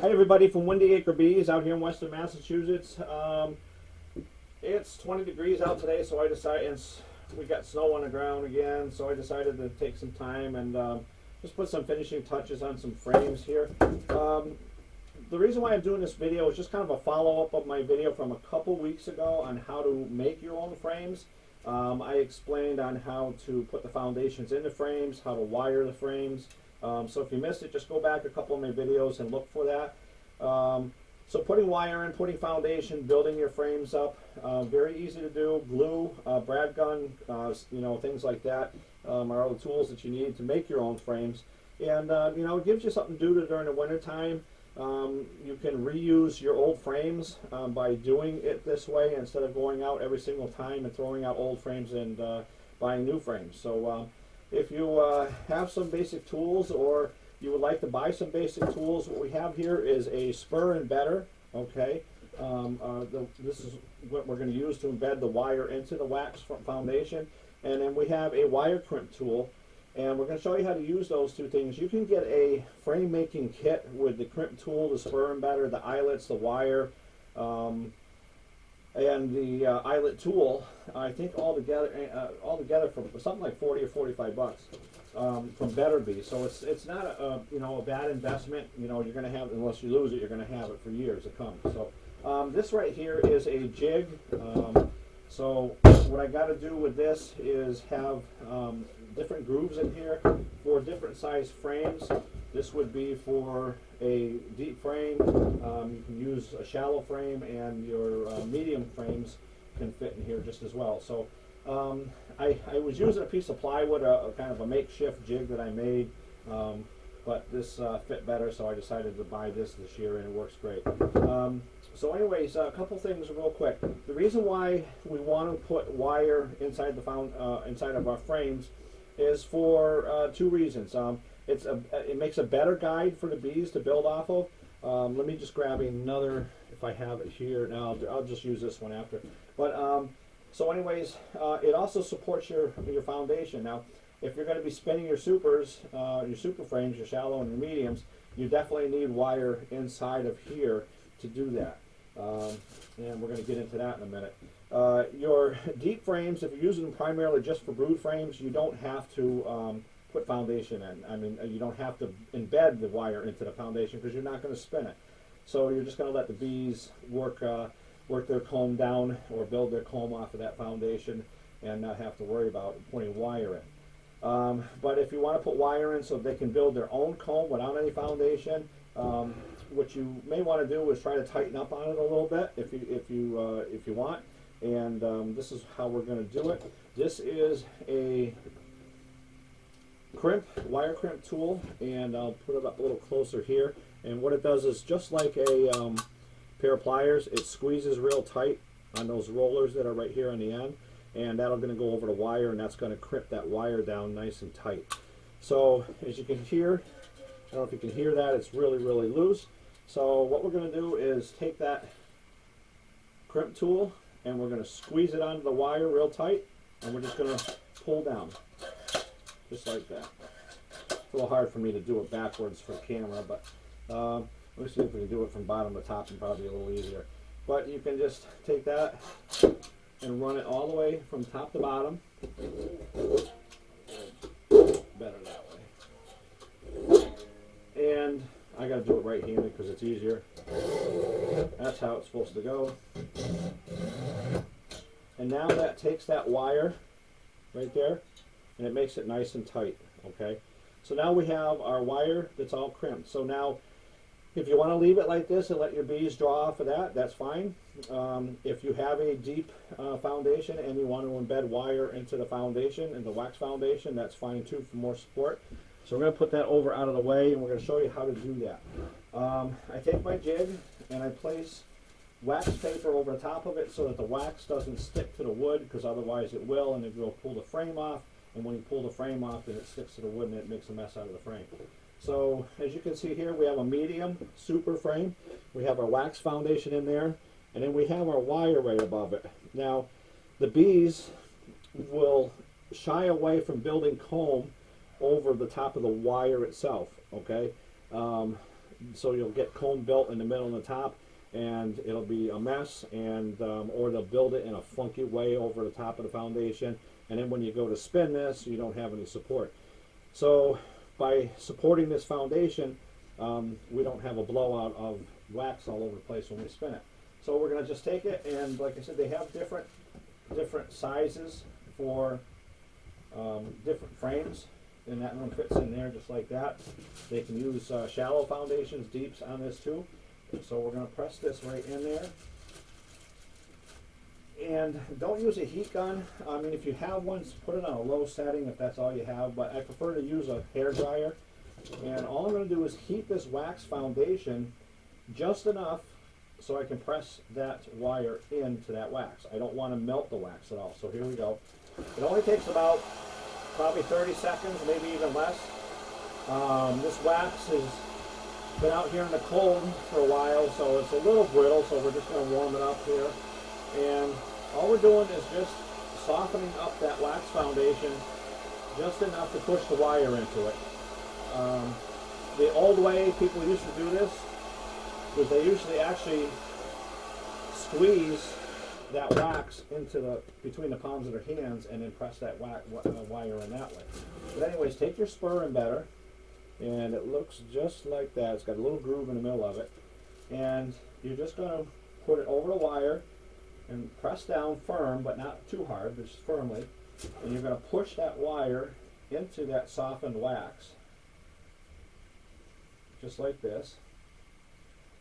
Hi everybody from Windy Acre Bees out here in Western Massachusetts. It's 20 degrees out today, so I decided, and we got snow on the ground again, so I decided to take some time and just put some finishing touches on some frames here. The reason why I'm doing this video is just kind of a follow-up of my video from a couple weeks ago on how to make your own frames. I explained on how to put the foundations in the frames, how to wire the frames. So if you missed it, just go back a couple of my videos and look for that. So putting wire in, putting foundation, building your frames up, very easy to do. Glue, brad gun, things like that are all the tools that you need to make your own frames. And it gives you something to do during the winter time. You can reuse your old frames by doing it this way instead of going out every single time and throwing out old frames and buying new frames. So if you have some basic tools, or you would like to buy some basic tools, what we have here is a spur embedder. Okay, this is what we're going to use to embed the wire into the wax foundation, and then we have a wire crimp tool, and we're going to show you how to use those two things. You can get a frame making kit with the crimp tool, the spur embedder, the eyelets, the wire, and the eyelet tool. I think all together for something like 40 or 45 bucks from Better Bee. So it's not a bad investment. You're going to have, unless you lose it, you're going to have it for years to come. So this right here is a jig. So what I got to do with this is have different grooves in here for different size frames. This would be for a deep frame. You can use a shallow frame, and your medium frames can fit in here just as well. So I was using a piece of plywood, a kind of a makeshift jig that I made, but this fit better, so I decided to buy this year, and it works great. So anyways, a couple things real quick. The reason why we want to put wire inside the inside of our frames is for two reasons. It makes a better guide for the bees to build off of. Let me just grab another, if I have it here. Now I'll just use this one after. But so anyways, it also supports your foundation. Now, if you're going to be spinning your super frames, your shallow and your mediums, you definitely need wire inside of here to do that. And we're going to get into that in a minute. Your deep frames, if you're using them primarily just for brood frames, you don't have to put foundation in. I mean, you don't have to embed the wire into the foundation because you're not going to spin it. So you're just going to let the bees work their comb down or build their comb off of that foundation and not have to worry about putting wire in. But if you want to put wire in so they can build their own comb without any foundation, what you may want to do is try to tighten up on it a little bit if you want. And this is how we're going to do it. This is a wire crimp tool, and I'll put it up a little closer here. And what it does is, just like a pair of pliers, it squeezes real tight on those rollers that are right here on the end, and that's going to go over the wire, and that's going to crimp that wire down nice and tight. So as you can hear, I don't know if you can hear that, it's really, really loose. So what we're going to do is take that crimp tool, and we're going to squeeze it onto the wire real tight, and we're just going to pull down, just like that. It's a little hard for me to do it backwards for camera, but let me see if we can do it from bottom to top, and probably a little easier. But you can just take that and run it all the way from top to bottom. Better that way. And I got to do it right-handed because it's easier. That's how it's supposed to go. And now that takes that wire right there, and it makes it nice and tight. Okay, so now we have our wire that's all crimped. So now, if you want to leave it like this and let your bees draw off of that, that's fine. If you have a deep foundation and you want to embed wire into the foundation, and the wax foundation, that's fine too for more support. So we're going to put that over out of the way, and we're going to show you how to do that. I take my jig and I place wax paper over the top of it so that the wax doesn't stick to the wood, because otherwise it will, and it will pull the frame off. And when you pull the frame off, then it sticks to the wood and it makes a mess out of the frame. So as you can see here, we have a medium super frame. We have our wax foundation in there, and then we have our wire right above it. Now, the bees will shy away from building comb over the top of the wire itself, okay? so you'll get comb built in the middle and the top, and it'll be a mess, and or they'll build it in a funky way over the top of the foundation, and then when you go to spin this, you don't have any support. So by supporting this foundation, we don't have a blowout of wax all over the place when we spin it. So we're going to just take it, and like I said, they have different sizes for different frames, and that one fits in there just like that. They can use shallow foundations, deeps on this too. So we're going to press this right in there. And don't use a heat gun. I mean, if you have one, put it on a low setting if that's all you have, but I prefer to use a hair dryer. And all I'm going to do is heat this wax foundation just enough so I can press that wire into that wax. I don't want to melt the wax at all. So here we go. It only takes about probably 30 seconds, maybe even less. This wax has been out here in the cold for a while, so it's a little brittle, so we're just going to warm it up here. And all we're doing is just softening up that wax foundation just enough to push the wire into it. The old way people used to do this was they usually actually squeeze that wax into between the palms of their hands and then press that wire in that way. But anyways, take your spur embedder, and it looks just like that. It's got a little groove in the middle of it, and you're just going to put it over the wire and press down firm, but not too hard, just firmly, and you're going to push that wire into that softened wax just like this.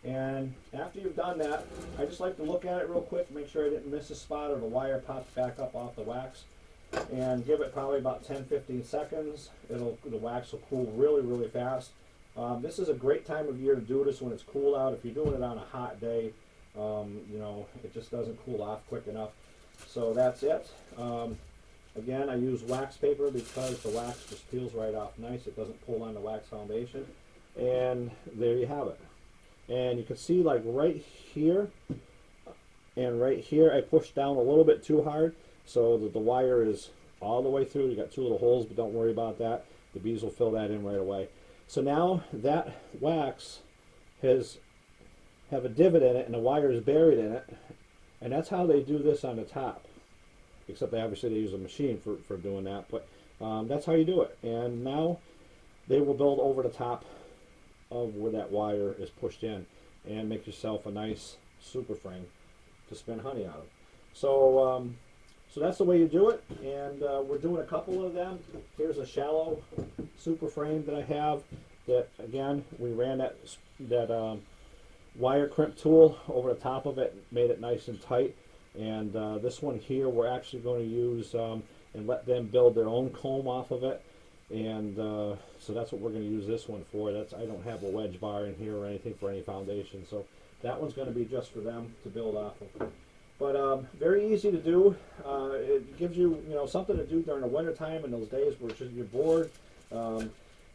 And after you've done that, I just like to look at it real quick, make sure I didn't miss a spot or the wire pops back up off the wax, and give it probably about 10-15 seconds. The wax will cool really fast. This is a great time of year to do this when it's cool out. If you're doing it on a hot day, you know, it just doesn't cool off quick enough. So that's it. Again, I use wax paper because the wax just peels right off nice. It doesn't pull on the wax foundation. And there you have it. And you can see, like right here and right here, I pushed down a little bit too hard so that the wire is all the way through. You got two little holes, but don't worry about that. The bees will fill that in right away. So now that wax have a divot in it and the wire is buried in it, and that's how they do this on the top. Except obviously they use a machine for doing that, but that's how you do it. And now they will build over the top of where that wire is pushed in and make yourself a nice super frame to spin honey out of. So so that's the way you do it, and we're doing a couple of them. Here's a shallow super frame that I have that, again, we ran that wire crimp tool over the top of it, made it nice and tight. And this one here we're actually going to use and let them build their own comb off of it. And so that's what we're going to use this one for. I don't have a wedge bar in here or anything for any foundation, so that one's going to be just for them to build off of. But very easy to do. It gives you, something to do during the winter time and those days where you're bored.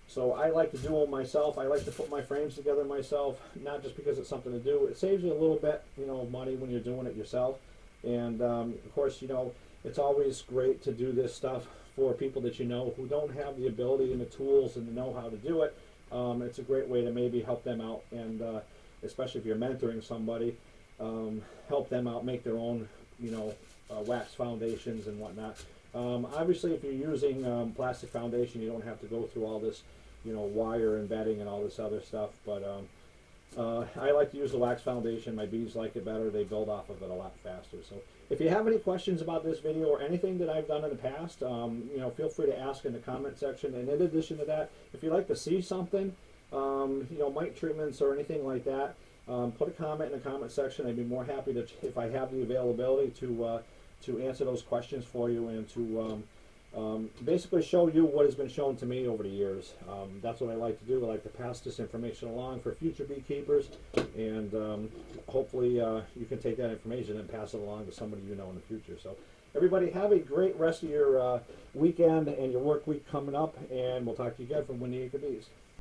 So I like to do them myself. I like to put my frames together myself, not just because it's something to do. It saves you a little bit, money when you're doing it yourself. And of course, it's always great to do this stuff for people that who don't have the ability and the tools and the know-how to do it. It's a great way to maybe help them out, and especially if you're mentoring somebody, help them out make their own, wax foundations and whatnot. Obviously, if you're using plastic foundation, you don't have to go through all this, wire embedding and all this other stuff. But I like to use the wax foundation. My bees like it better. They build off of it a lot faster. So if you have any questions about this video or anything that I've done in the past, feel free to ask in the comment section. And in addition to that, if you'd like to see something, mite treatments or anything like that, put a comment in the comment section. I'd be more happy to, if I have the availability, to answer those questions for you and to basically show you what has been shown to me over the years. That's what I like to do. I like to pass this information along for future beekeepers, and hopefully you can take that information and pass it along to somebody in the future. So everybody have a great rest of your weekend and your work week coming up, and we'll talk to you again from Windy Acre Bees.